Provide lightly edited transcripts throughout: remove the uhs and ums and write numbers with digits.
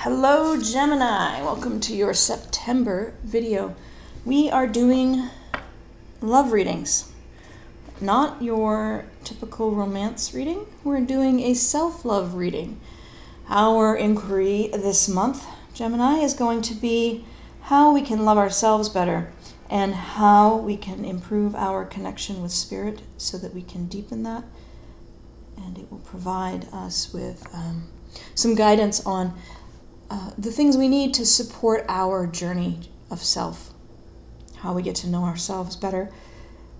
Hello Gemini, welcome to your September video. We are doing love readings, not your typical romance reading. We're doing a self-love reading. Our inquiry this month, Gemini, is going to be how we can love ourselves better and how we can improve our connection with spirit so that we can deepen that, and it will provide us with some guidance on the things we need to support our journey of self, how we get to know ourselves better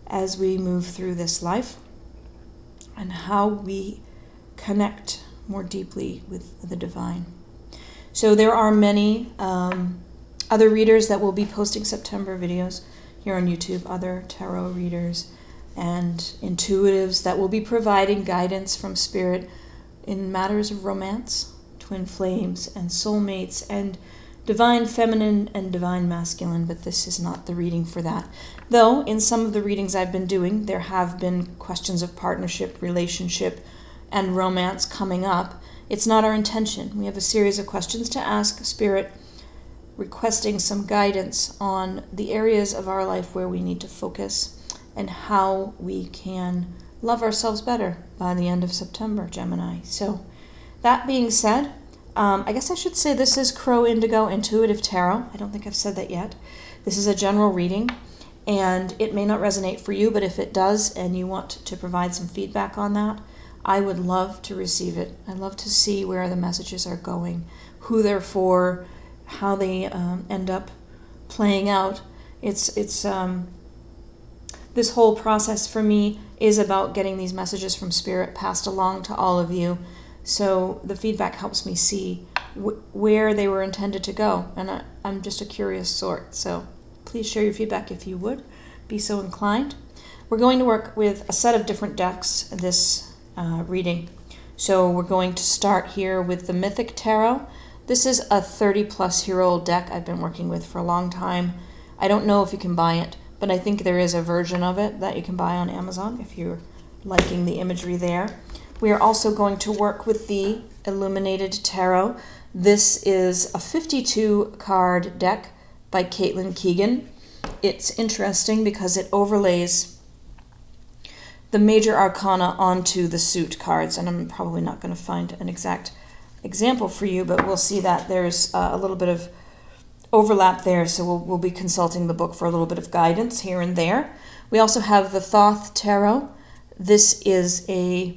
as we move through this life, and how we connect more deeply with the divine. So there are many other readers that will be posting September videos here on YouTube, other tarot readers and intuitives that will be providing guidance from spirit in matters of romance, twin flames and soulmates and divine feminine and divine masculine, but this is not the reading for that. Though in some of the readings I've been doing, there have been questions of partnership, relationship, and romance coming up. It's not our intention. We have a series of questions to ask spirit, requesting some guidance on the areas of our life where we need to focus and how we can love ourselves better by the end of September, Gemini. So that being said, I guess I should say this is Crow Indigo Intuitive Tarot. I don't think I've said that yet. This is a general reading, and it may not resonate for you, but if it does and you want to provide some feedback on that, I would love to receive it. I'd love to see where the messages are going, who they're for, how they end up playing out. This whole process for me is about getting these messages from spirit passed along to all of you. So the feedback helps me see where they were intended to go. And I'm just a curious sort. So please share your feedback if you would be so inclined. We're going to work with a set of different decks this reading. So we're going to start here with the Mythic Tarot. This is a 30-plus-year-old deck I've been working with for a long time. I don't know if you can buy it, but I think there is a version of it that you can buy on Amazon if you're liking the imagery there. We are also going to work with the Illuminated Tarot. This is a 52-card deck by Caitlin Keegan. It's interesting because it overlays the major arcana onto the suit cards, and I'm probably not going to find an exact example for you, but we'll see that there's a little bit of overlap there, so we'll be consulting the book for a little bit of guidance here and there. We also have the Thoth Tarot. This is a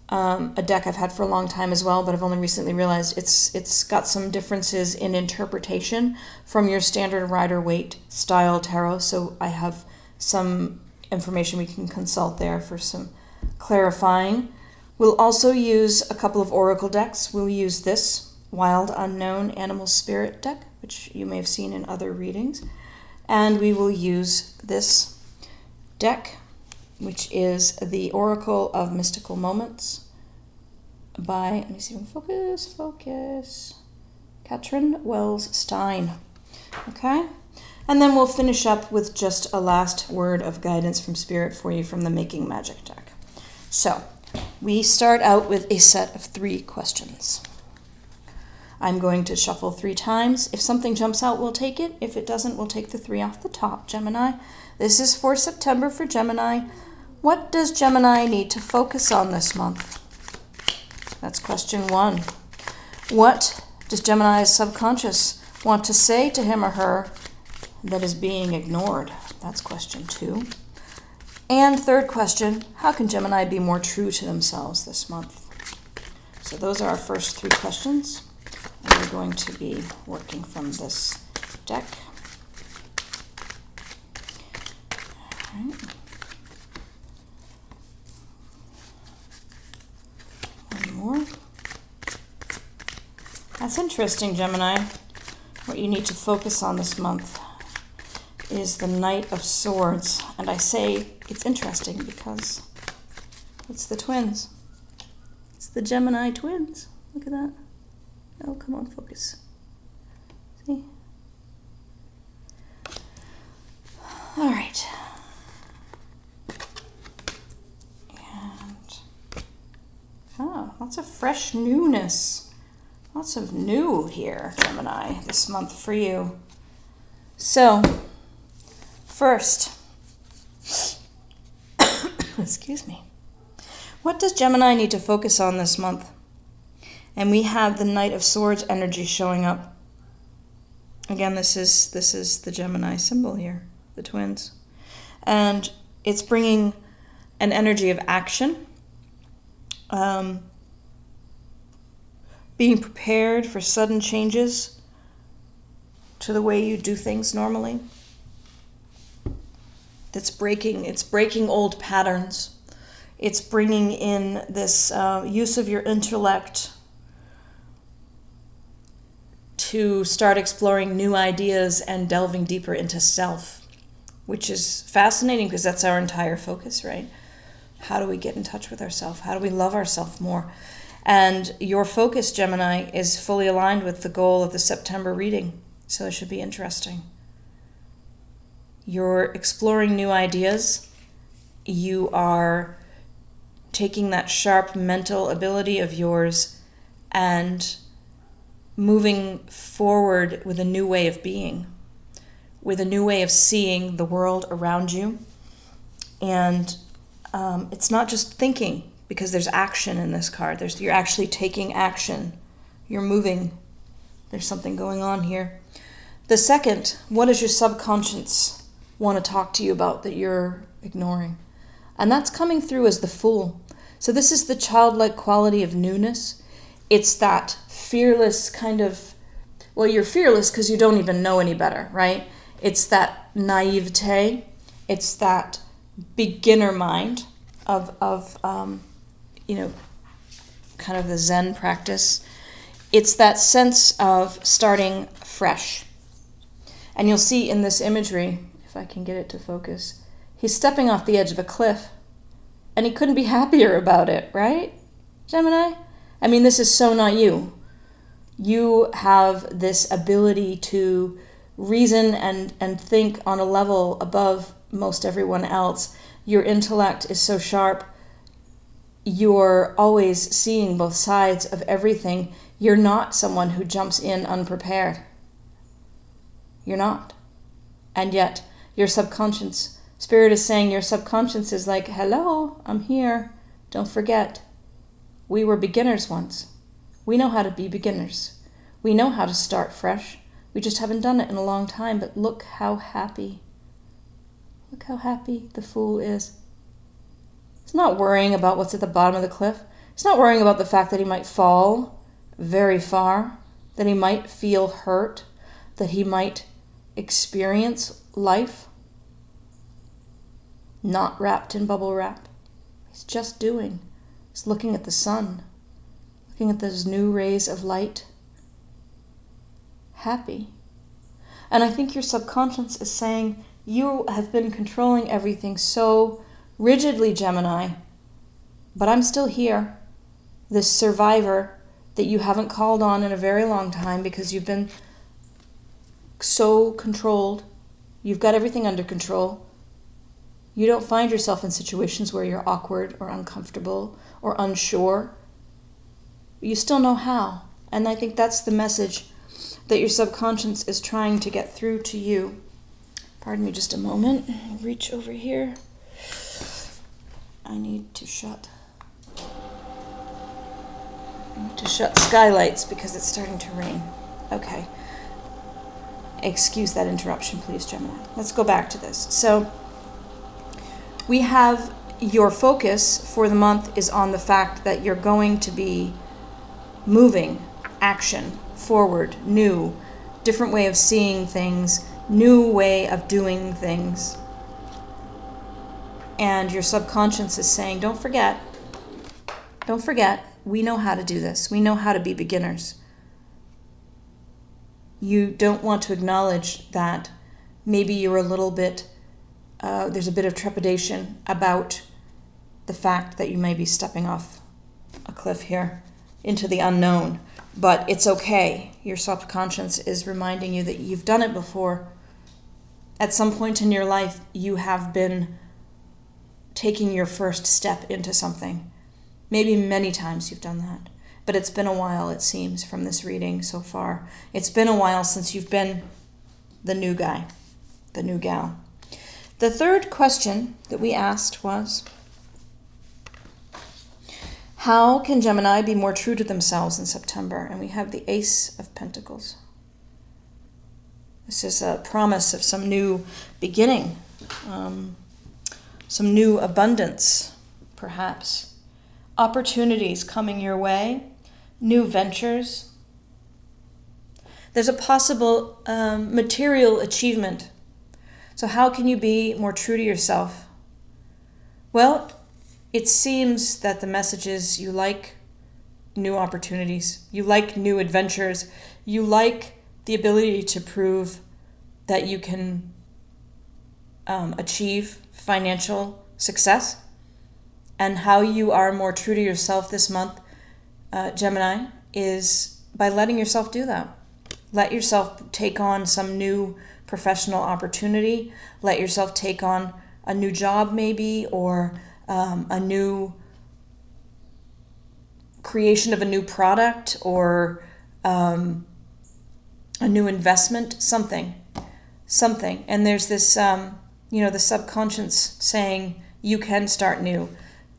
deck I've had for a long time as well, but I've only recently realized it's got some differences in interpretation from your standard Rider-Waite style tarot, so I have some information we can consult there for some clarifying. We'll also use a couple of oracle decks. We'll use this Wild Unknown Animal Spirit deck, which you may have seen in other readings, and we will use this deck, which is the Oracle of Mystical Moments by, let me see if I can focus, Katrin Wells Stein. Okay? And then we'll finish up with just a last word of guidance from Spirit for you from the Making Magic deck. So, we start out with a set of 3 questions. I'm going to shuffle 3 times. If something jumps out, we'll take it. If it doesn't, we'll take the 3 off the top, Gemini. This is for September for Gemini. What does Gemini need to focus on this month? That's question 1. What does Gemini's subconscious want to say to him or her that is being ignored? That's question 2. And third question, how can Gemini be more true to themselves this month? So those are our first 3 questions. And we're going to be working from this deck. All right. One more. That's interesting, Gemini. What you need to focus on this month is the Knight of Swords. And I say it's interesting because it's the twins. It's the Gemini twins. Look at that. Oh, come on, focus. See? All right. And, lots of fresh newness. Lots of new here, Gemini, this month for you. So, first, excuse me. What does Gemini need to focus on this month? And we have the Knight of Swords energy showing up. Again, this is the Gemini symbol here, the twins. And it's bringing an energy of action, being prepared for sudden changes to the way you do things normally. It's breaking old patterns. It's bringing in this use of your intellect to start exploring new ideas and delving deeper into self, which is fascinating because that's our entire focus, right? How do we get in touch with ourselves? How do we love ourselves more? And your focus, Gemini, is fully aligned with the goal of the September reading, so it should be interesting. You're exploring new ideas. You are taking that sharp mental ability of yours and moving forward with a new way of being, with a new way of seeing the world around you. And it's not just thinking, because there's action in this card. You're actually taking action. You're moving. There's something going on here. The second, what does your subconscious want to talk to you about that you're ignoring? And that's coming through as the Fool. So this is the childlike quality of newness. It's that fearless kind of, well, you're fearless because you don't even know any better, right? It's that naivete. It's that beginner mind of kind of the Zen practice. It's that sense of starting fresh. And you'll see in this imagery, if I can get it to focus, he's stepping off the edge of a cliff, and he couldn't be happier about it, right, Gemini? I mean, this is so not you. You have this ability to reason and think on a level above most everyone else. Your intellect is so sharp. You're always seeing both sides of everything. You're not someone who jumps in unprepared. You're not. And yet, your subconscious, Spirit is saying your subconscious is like, hello, I'm here. Don't forget, we were beginners once. We know how to be beginners. We know how to start fresh. We just haven't done it in a long time, but look how happy. Look how happy the Fool is. He's not worrying about what's at the bottom of the cliff. He's not worrying about the fact that he might fall very far, that he might feel hurt, that he might experience life not wrapped in bubble wrap. He's just doing. He's looking at the sun, looking at those new rays of light. Happy. And I think your subconscious is saying, you have been controlling everything so rigidly, Gemini, but I'm still here. This survivor that you haven't called on in a very long time because you've been so controlled. You've got everything under control. You don't find yourself in situations where you're awkward or uncomfortable or unsure. You still know how. And I think that's the message that your subconscious is trying to get through to you. Pardon me just a moment. Reach over here. I need to shut skylights because it's starting to rain. Okay. Excuse that interruption, please, Gemini. Let's go back to this. So we have your focus for the month is on the fact that you're going to be moving, action, forward, new, different way of seeing things, new way of doing things. And your subconscious is saying, don't forget, we know how to do this. We know how to be beginners. You don't want to acknowledge that maybe you're a little bit, there's a bit of trepidation about the fact that you may be stepping off a cliff here into the unknown. But it's okay. Your subconscious is reminding you that you've done it before. At some point in your life, you have been taking your first step into something. Maybe many times you've done that. but it's been a while, it seems, from this reading so far. It's been a while since you've been the new guy, the new gal. The third question that we asked was, how can Gemini be more true to themselves in September? And we have the Ace of Pentacles. This is a promise of some new beginning, some new abundance, perhaps. Opportunities coming your way, new ventures. There's a possible material achievement. So how can you be more true to yourself? Well, it seems that the message is you like new opportunities, you like new adventures, you like the ability to prove that you can achieve financial success. And how you are more true to yourself this month, Gemini, is by letting yourself do that. Let yourself take on some new professional opportunity. Let yourself take on a new job maybe, or a new creation of a new product, or a new investment, something. And there's this, the subconscious saying you can start new.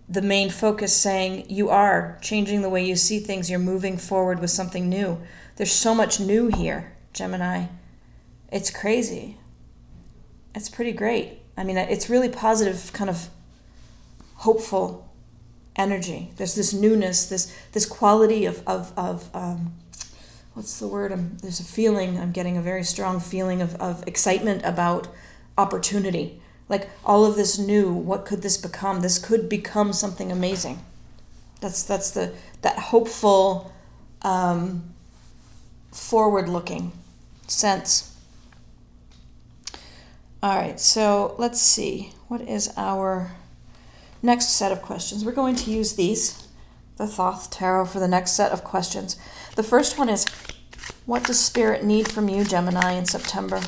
The main focus saying you are changing the way you see things. You're moving forward with something new. There's so much new here, Gemini. It's crazy. It's pretty great. I mean, it's really positive, kind of hopeful energy. There's this newness, this quality of what's the word? There's a feeling. I'm getting a very strong feeling of excitement about opportunity. Like all of this new, what could this become? This could become something amazing. That's that hopeful, forward-looking sense. All right, so let's see. What is our next set of questions? We're going to use these, the Thoth Tarot, for the next set of questions. The first one is, what does Spirit need from you, Gemini, in September?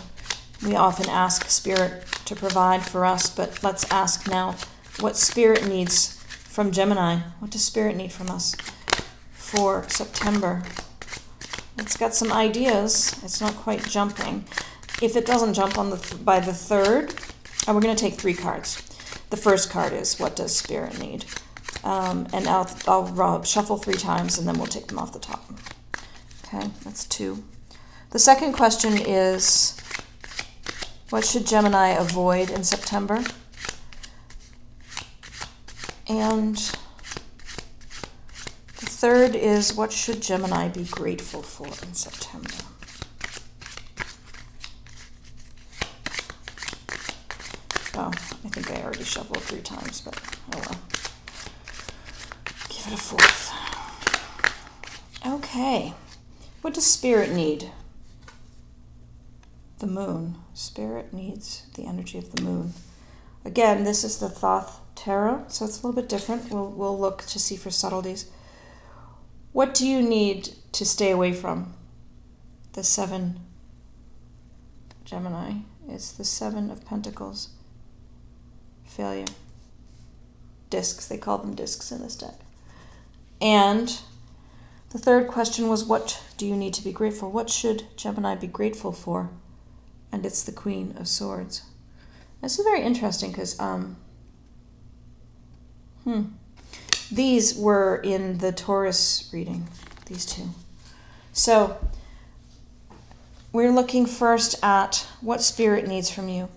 We often ask Spirit to provide for us, but let's ask now what Spirit needs from Gemini. What does Spirit need from us for September? It's got some ideas. It's not quite jumping. If it doesn't jump on by the third, we're going to take 3 cards. The first card is, what does Spirit need? And I'll shuffle 3 times, and then we'll take them off the top. Okay, that's 2. The second question is, what should Gemini avoid in September? And the third is, what should Gemini be grateful for in September? Oh, I think I already shuffled 3 times, but oh well. Give it a 4th. Okay. What does Spirit need? The moon. Spirit needs the energy of the moon. Again, this is the Thoth Tarot, so it's a little bit different. We'll look to see for subtleties. What do you need to stay away from? The 7, Gemini. It's the 7 of Pentacles. Failure. Discs. They call them discs in this deck. And the third question was, what do you need to be grateful? What should Gemini be grateful for? And it's the Queen of Swords. This is very interesting because these were in the Taurus reading, these 2. So we're looking first at what Spirit needs from you.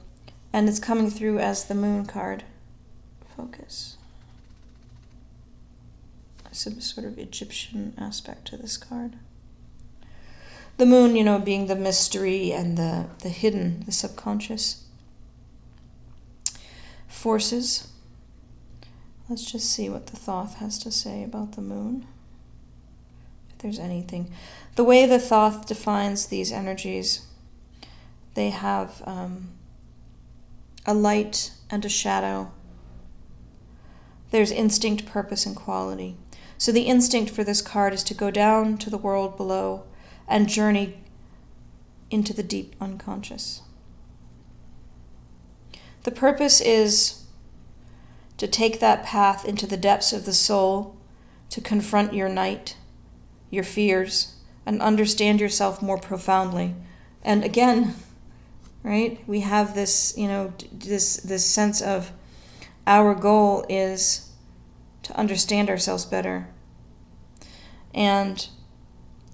And it's coming through as the Moon card. Focus. There's a sort of Egyptian aspect to this card. The moon, being the mystery and the hidden, the subconscious forces. Let's just see what the Thoth has to say about the moon. If there's anything. The way the Thoth defines these energies, they have a light and a shadow. There's instinct, purpose, and quality. So the instinct for this card is to go down to the world below and journey into the deep unconscious. The purpose is to take that path into the depths of the soul, to confront your night, your fears and understand yourself more profoundly. And again, right, we have this, this sense of our goal is to understand ourselves better. And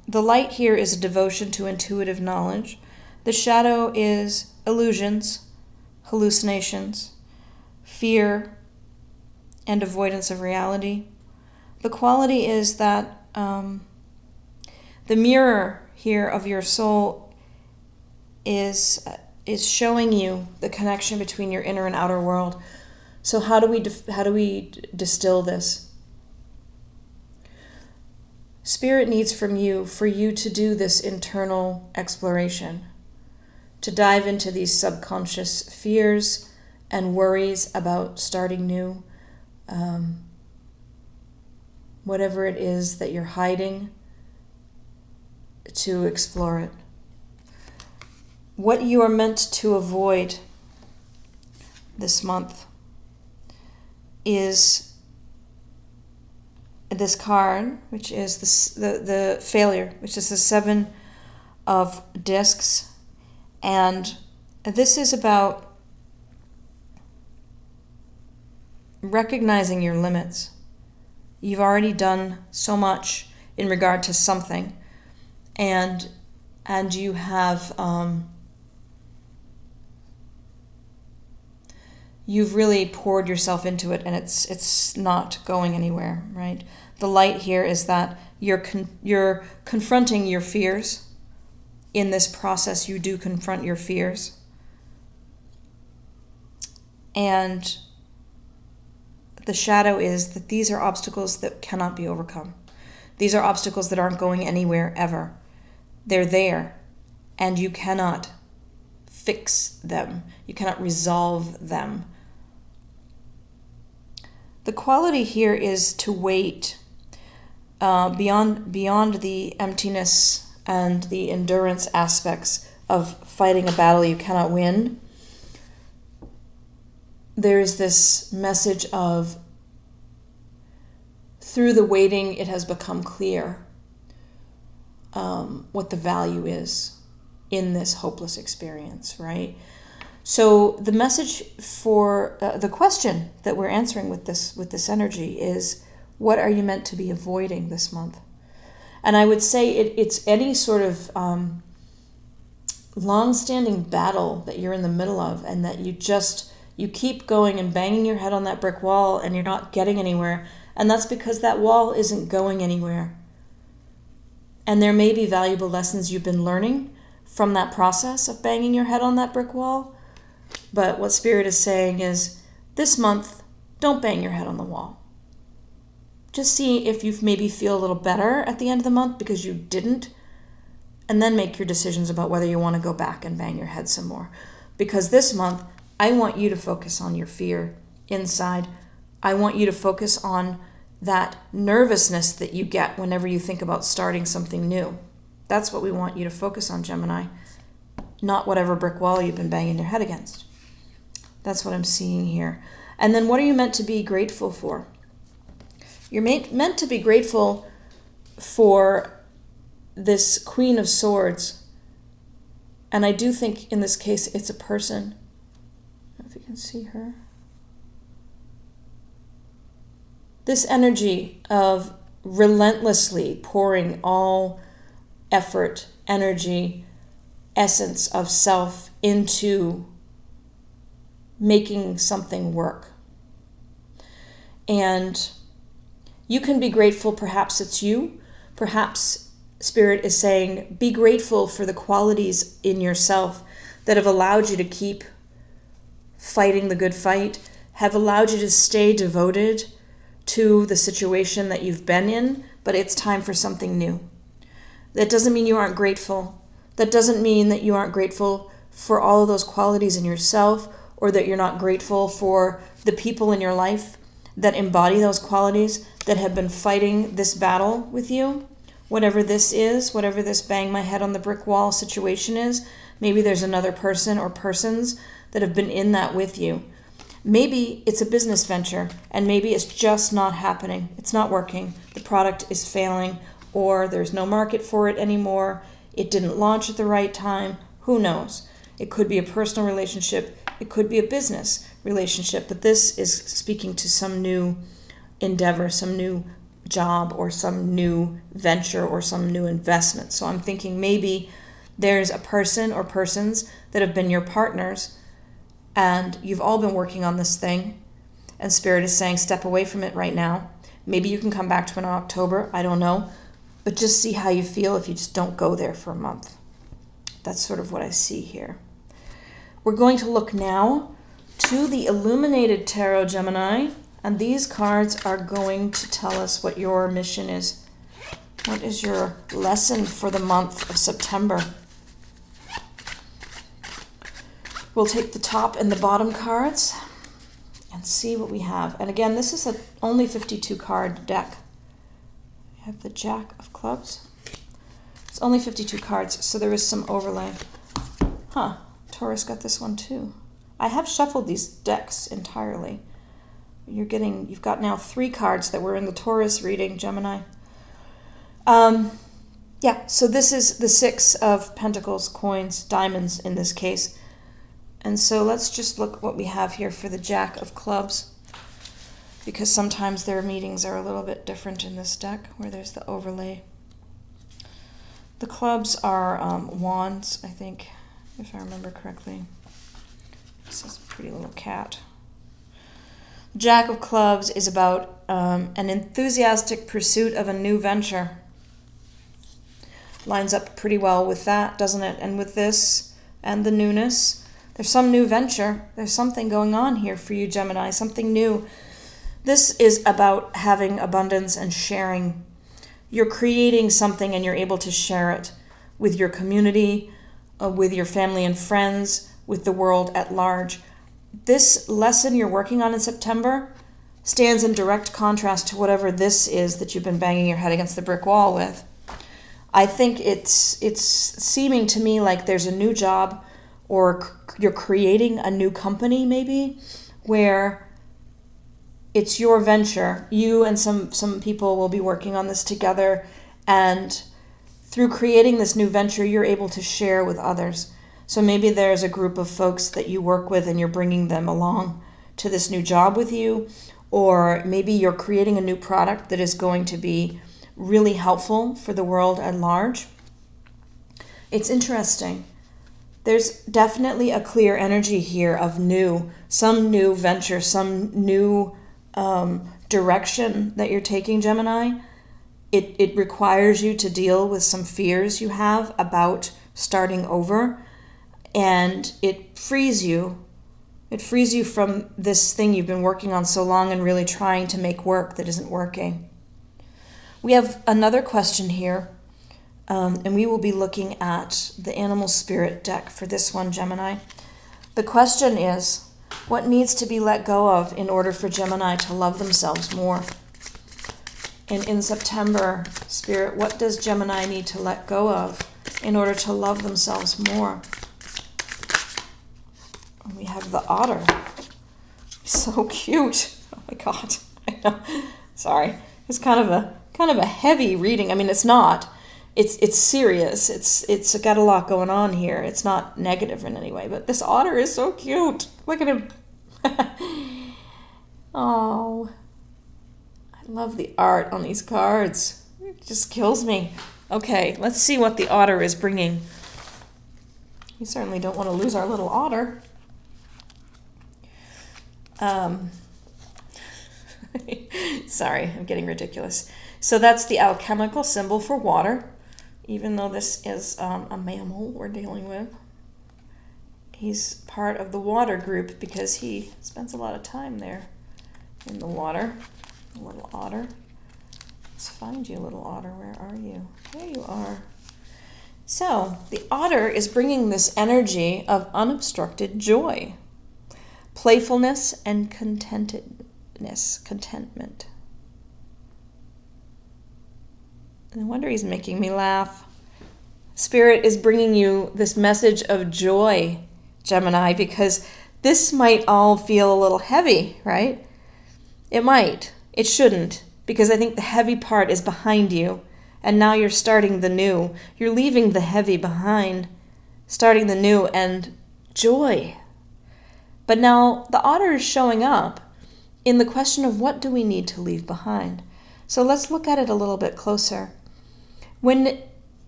the light here is a devotion to intuitive knowledge. The shadow is illusions, hallucinations, fear, and avoidance of reality. The quality is that the mirror here of your soul is showing you the connection between your inner and outer world. So how do we distill this? Spirit needs for you to do this internal exploration, to dive into these subconscious fears and worries about starting new, whatever it is that you're hiding, to explore it. What you are meant to avoid this month is this card, which is the failure, which is the 7 of discs. And this is about recognizing your limits. You've already done so much in regard to something, and you have you've really poured yourself into it, and it's not going anywhere, right? The light here is that you're confronting your fears. In this process, you do confront your fears. And the shadow is that these are obstacles that cannot be overcome. These are obstacles that aren't going anywhere ever. They're there, and you cannot fix them. You cannot resolve them. The quality here is to wait beyond the emptiness and the endurance aspects of fighting a battle you cannot win. There's this message of, through the waiting, it has become clear what the value is in this hopeless experience, right? So the message for the question that we're answering with this energy is, what are you meant to be avoiding this month? And I would say it's any sort of long-standing battle that you're in the middle of, and that you keep going and banging your head on that brick wall and you're not getting anywhere. And that's because that wall isn't going anywhere. And there may be valuable lessons you've been learning from that process of banging your head on that brick wall. But what Spirit is saying is, this month, don't bang your head on the wall. Just see if you maybe feel a little better at the end of the month because you didn't, and then make your decisions about whether you want to go back and bang your head some more. Because this month, I want you to focus on your fear inside. I want you to focus on that nervousness that you get whenever you think about starting something new. That's what we want you to focus on, Gemini, not whatever brick wall you've been banging your head against. That's what I'm seeing here. And then what are you meant to be grateful for? You're meant to be grateful for this Queen of Swords. And I do think in this case it's a person. I don't know if you can see her. This energy of relentlessly pouring all effort, energy, essence of self into making something work. And you can be grateful, perhaps it's you, perhaps Spirit is saying, be grateful for the qualities in yourself that have allowed you to keep fighting the good fight, have allowed you to stay devoted to the situation that you've been in, but it's time for something new. That doesn't mean you aren't grateful. That doesn't mean that you aren't grateful for all of those qualities in yourself, or that you're not grateful for the people in your life that embody those qualities, that have been fighting this battle with you. Whatever this is, whatever this bang my head on the brick wall situation is, maybe there's another person or persons that have been in that with you. Maybe it's a business venture, and maybe it's just not happening. It's not working. The product is failing, or there's no market for it anymore. It didn't launch at the right time. Who knows? It could be a personal relationship. It could be a business relationship. But this is speaking to some new endeavor, some new job, or some new venture, or some new investment. So I'm thinking maybe there's a person or persons that have been your partners, and you've all been working on this thing, and Spirit is saying step away from it right now. Maybe you can come back to it in October. I don't know. But just see how you feel if you just don't go there for a month. That's sort of what I see here. We're going to look now to the Illuminated Tarot, Gemini, and these cards are going to tell us what your mission is. What is your lesson for the month of September? We'll take the top and the bottom cards and see what we have. And again, this is a only 52 card deck. I have the Jack of Clubs. It's only 52 cards, so there is some overlay. Taurus got this one too. I have shuffled these decks entirely. You've got now 3 cards that were in the Taurus reading, Gemini. So this is the 6 of Pentacles, coins, diamonds in this case. And so let's just look what we have here for the Jack of Clubs, because sometimes their meanings are a little bit different in this deck where there's the overlay. The clubs are wands, I think, if I remember correctly. This is a pretty little cat. Jack of Clubs is about an enthusiastic pursuit of a new venture. Lines up pretty well with that, doesn't it? And with this and the newness, there's some new venture. There's something going on here for you, Gemini, something new. This is about having abundance and sharing. You're creating something and you're able to share it with your community, with your family and friends, with the world at large. This lesson you're working on in September stands in direct contrast to whatever this is that you've been banging your head against the brick wall with. I think it's seeming to me like there's a new job, or you're creating a new company maybe, where it's your venture. You and some people will be working on this together, and through creating this new venture, you're able to share with others. So maybe there's a group of folks that you work with and you're bringing them along to this new job with you, or maybe you're creating a new product that is going to be really helpful for the world at large. It's interesting. There's definitely a clear energy here of some new venture, some new direction that you're taking, Gemini. It requires you to deal with some fears you have about starting over, and it frees you. It frees you from this thing you've been working on so long and really trying to make work that isn't working. We have another question here, and we will be looking at the Animal Spirit deck for this one, Gemini. The question is, what needs to be let go of in order for Gemini to love themselves more? And in September, Spirit, what does Gemini need to let go of in order to love themselves more? And we have the otter. So cute. Oh my God. I know. Sorry. It's kind of a heavy reading. I mean, it's not. It's serious. It's got a lot going on here. It's not negative in any way, but this otter is so cute. Look at him. Oh, I love the art on these cards. It just kills me. Okay, let's see what the otter is bringing. We certainly don't want to lose our little otter. Sorry, I'm getting ridiculous. So that's the alchemical symbol for water, even though this is a mammal we're dealing with. He's part of the water group because he spends a lot of time there in the water. A little otter. Let's find you, little otter. Where are you? There you are. So the otter is bringing this energy of unobstructed joy, playfulness, and contentment. No wonder he's making me laugh. Spirit is bringing you this message of joy, Gemini, because this might all feel a little heavy, right? It might. It shouldn't, because I think the heavy part is behind you, And now you're starting the new. You're leaving the heavy behind, starting the new, and joy. But now the otter is showing up in the question of what do we need to leave behind? So let's look at it a little bit closer. When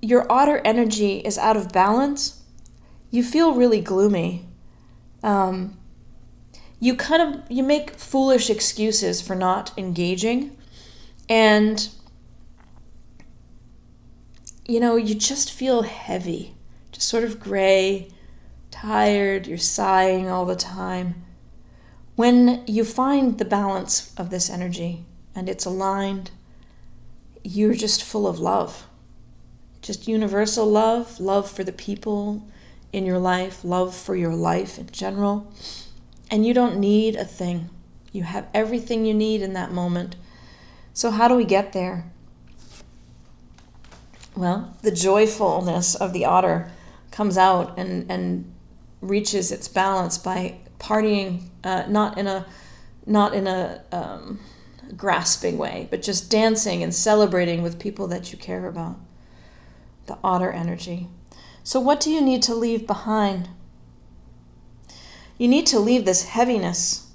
your otter energy is out of balance, you feel really gloomy. You make foolish excuses for not engaging, and you just feel heavy, just sort of gray, tired, you're sighing all the time. When you find the balance of this energy and it's aligned, you're just full of love. Just universal love, love for the people in your life, love for your life in general. And you don't need a thing. You have everything you need in that moment. So how do we get there? Well, the joyfulness of the otter comes out and reaches its balance by partying, not in a grasping way, but just dancing and celebrating with people that you care about. The otter energy. So what do you need to leave behind? You need to leave this heaviness,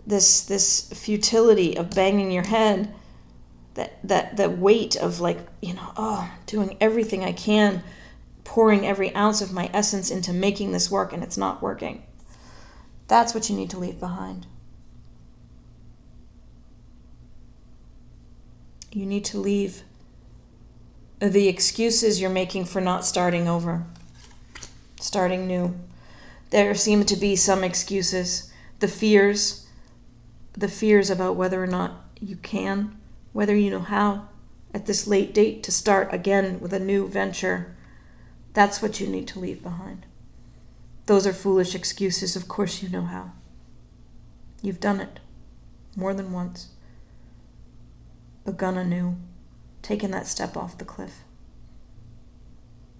this futility of banging your head, that weight of doing everything I can, pouring every ounce of my essence into making this work and it's not working. That's what you need to leave behind. You need to leave the excuses you're making for not starting over, starting new. There seem to be some excuses, the fears about whether or not you can, whether you know how, at this late date to start again with a new venture. That's what you need to leave behind. Those are foolish excuses. Of course you know how. You've done it more than once. Begun anew, taken that step off the cliff.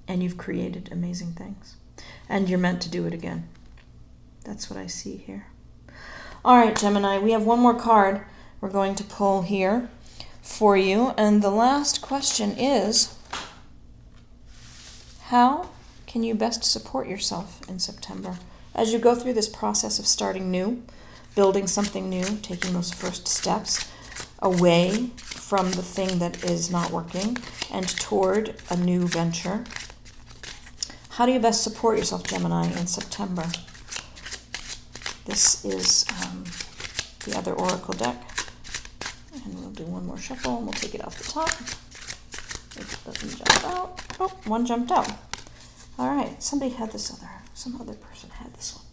And you've created amazing things. And you're meant to do it again. That's what I see here. All right, Gemini, we have one more card we're going to pull here for you. And the last question is, how can you best support yourself in September? As you go through this process of starting new, building something new, taking those first steps away from the thing that is not working and toward a new venture. How do you best support yourself, Gemini, in September? This is the other oracle deck. And we'll do one more shuffle and we'll take it off the top. If it doesn't jump out. Oh, one jumped out. All right, some other person had this one.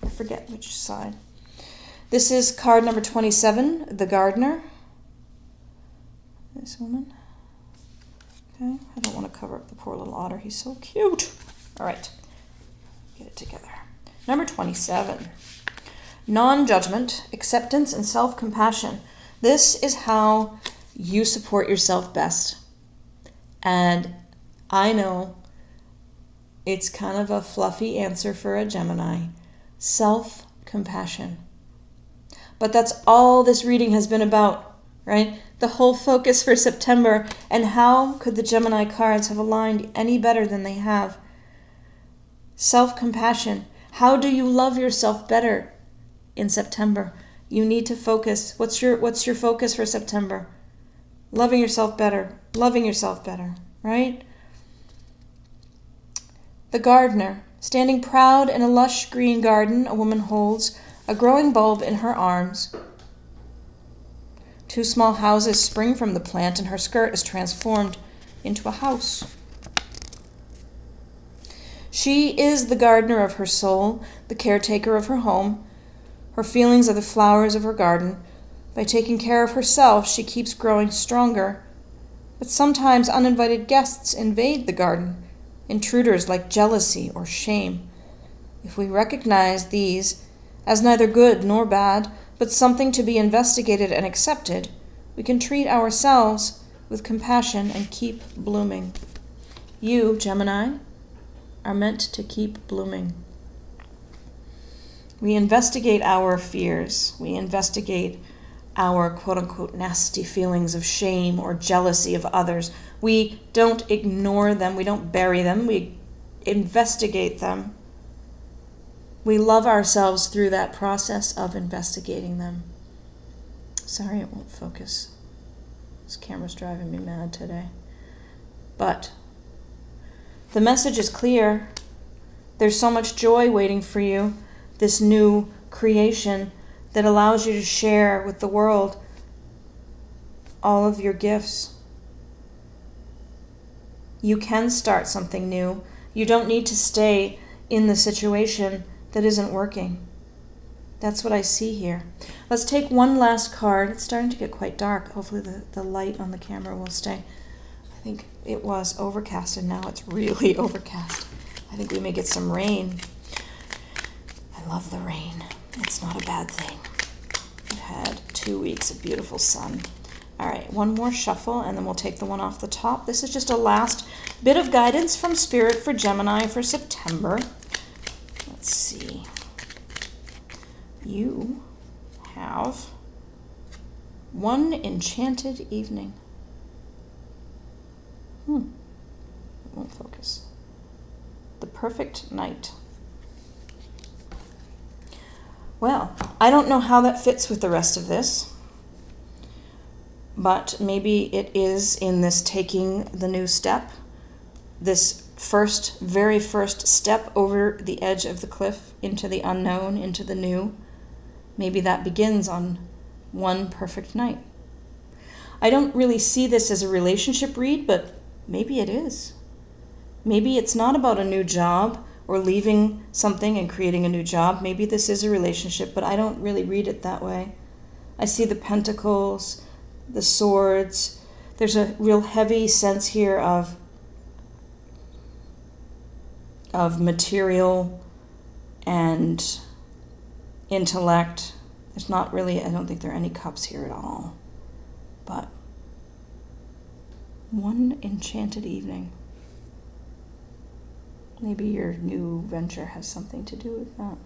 I forget which side. This is card number 27, the gardener. This woman. Okay, I don't want to cover up the poor little otter. He's so cute. All right, get it together. Number 27, non-judgment, acceptance, and self-compassion. This is how you support yourself best. And I know it's kind of a fluffy answer for a Gemini. Self-compassion. But that's all this reading has been about, right? The whole focus for September. And how could the Gemini cards have aligned any better than they have? Self-compassion. How do you love yourself better in September? You need to focus. What's your focus for September? Loving yourself better, right? The gardener. Standing proud in a lush green garden, a woman holds a growing bulb in her arms. Two small houses spring from the plant, and her skirt is transformed into a house. She is the gardener of her soul, the caretaker of her home. Her feelings are the flowers of her garden. By taking care of herself, she keeps growing stronger. But sometimes uninvited guests invade the garden, intruders like jealousy or shame. If we recognize these as neither good nor bad, but something to be investigated and accepted, we can treat ourselves with compassion and keep blooming. You, Gemini, are meant to keep blooming. We investigate our fears. We investigate our quote-unquote nasty feelings of shame or jealousy of others. We don't ignore them. We don't bury them. We investigate them. We love ourselves through that process of investigating them. Sorry, it won't focus. This camera's driving me mad today. But the message is clear. There's so much joy waiting for you, this new creation that allows you to share with the world all of your gifts. You can start something new. You don't need to stay in the situation that isn't working. That's what I see here. Let's take one last card. It's starting to get quite dark. Hopefully the light on the camera will stay. I think it was overcast and now it's really overcast. I think we may get some rain. I love the rain. It's not a bad thing. We've had 2 weeks of beautiful sun. All right, one more shuffle and then we'll take the one off the top. This is just a last bit of guidance from Spirit for Gemini for September. Let's see. You have one enchanted evening. It won't focus. The perfect night. Well, I don't know how that fits with the rest of this, but maybe it is in this taking the new step, this very first step over the edge of the cliff into the unknown, into the new. Maybe that begins on one perfect night. I don't really see this as a relationship read, but maybe it is. Maybe it's not about a new job or leaving something and creating a new job. Maybe this is a relationship, but I don't really read it that way. I see the pentacles, the swords. There's a real heavy sense here of material and intellect. There's not really, I don't think there are any cups here at all. But one enchanted evening. Maybe your new venture has something to do with that.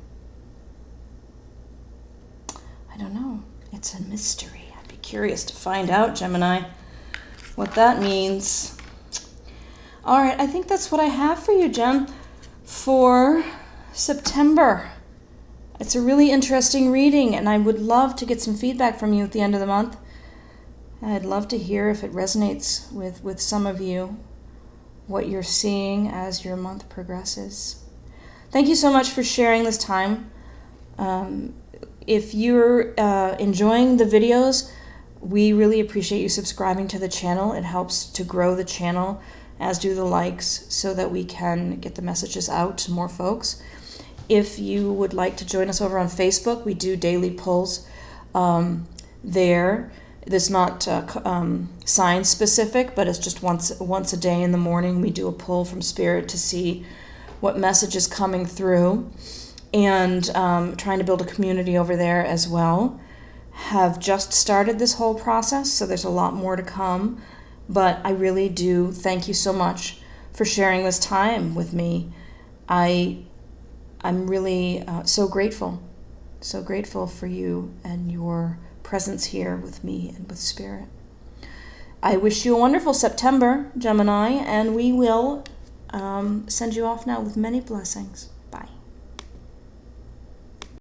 I don't know. It's a mystery. I'd be curious to find out, Gemini, what that means. All right, I think that's what I have for you, Gem, for September. It's a really interesting reading, and I would love to get some feedback from you at the end of the month. I'd love to hear if it resonates with some of you, what you're seeing as your month progresses. Thank you so much for sharing this time. If you're enjoying the videos, we really appreciate you subscribing to the channel. It helps to grow the channel, as do the likes, so that we can get the messages out to more folks. If you would like to join us over on Facebook, we do daily polls there. It's not sign specific, but it's just once a day in the morning we do a poll from Spirit to see what message is coming through, and trying to build a community over there as well. Have just started this whole process, so there's a lot more to come, but I really do thank you so much for sharing this time with me. I'm really so grateful for you and your presence here with me and with Spirit. I wish you a wonderful September, Gemini, and we will send you off now with many blessings.